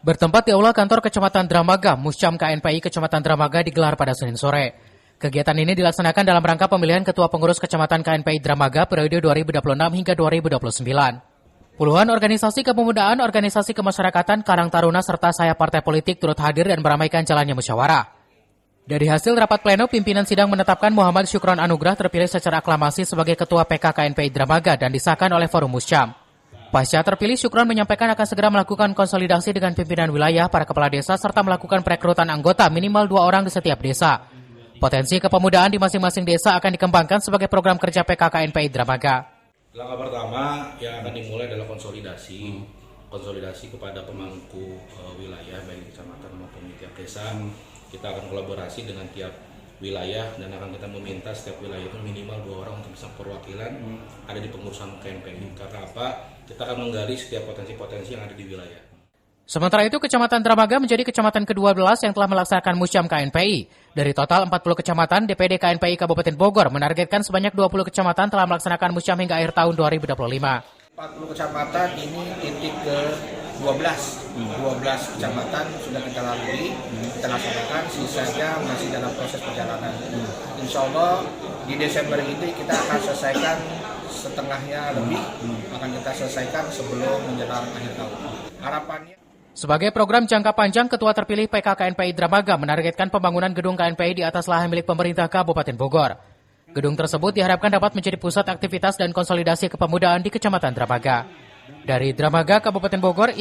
Bertempat di aula kantor Kecamatan Dramaga, Musyam KNPI Kecamatan Dramaga digelar pada Senin sore. Kegiatan ini dilaksanakan dalam rangka pemilihan Ketua Pengurus Kecamatan KNPI Dramaga periode 2026 hingga 2029. Puluhan organisasi kepemudaan, organisasi kemasyarakatan, Karang Taruna, serta sayap partai politik turut hadir dan meramaikan jalannya musyawarah. Dari hasil rapat pleno, pimpinan sidang menetapkan Muhammad Syukron Anugrah terpilih secara aklamasi sebagai Ketua PK KNPI Dramaga dan disahkan oleh Forum Musyam. Pasca terpilih, Syukron menyampaikan akan segera melakukan konsolidasi dengan pimpinan wilayah, para kepala desa, serta melakukan perekrutan anggota minimal 2 orang di setiap desa. Potensi kepemudaan di masing-masing desa akan dikembangkan sebagai program kerja PK KNPI Dramaga. Langkah pertama yang akan dimulai adalah konsolidasi kepada pemangku wilayah, baik kecamatan maupun tiap desa. Kita akan kolaborasi dengan tiap wilayah dan akan kita meminta setiap wilayah itu minimal 2 orang untuk bisa perwakilan ada di pengurusan KNPI. Karena apa? Kita akan menggali setiap potensi-potensi yang ada di wilayah. Sementara itu, Kecamatan Dramaga menjadi kecamatan ke-12 yang telah melaksanakan Musyam KNPI. Dari total 40 kecamatan, DPD KNPI Kabupaten Bogor menargetkan sebanyak 20 kecamatan telah melaksanakan Musyam hingga akhir tahun 2025. 40 kecamatan ini titik ke-12. 12 kecamatan sudah kita lalui, kita laksanakan, sisanya masih dalam proses perjalanan. Insya Allah di Desember ini kita akan selesaikan setengahnya lebih, akan kita selesaikan sebelum menjelang akhir tahun. Harapannya sebagai program jangka panjang, Ketua terpilih PK KNPI Dramaga menargetkan pembangunan gedung KNPI di atas lahan milik pemerintah Kabupaten Bogor. Gedung tersebut diharapkan dapat menjadi pusat aktivitas dan konsolidasi kepemudaan di Kecamatan Dramaga. Dari Dramaga, Kabupaten Bogor,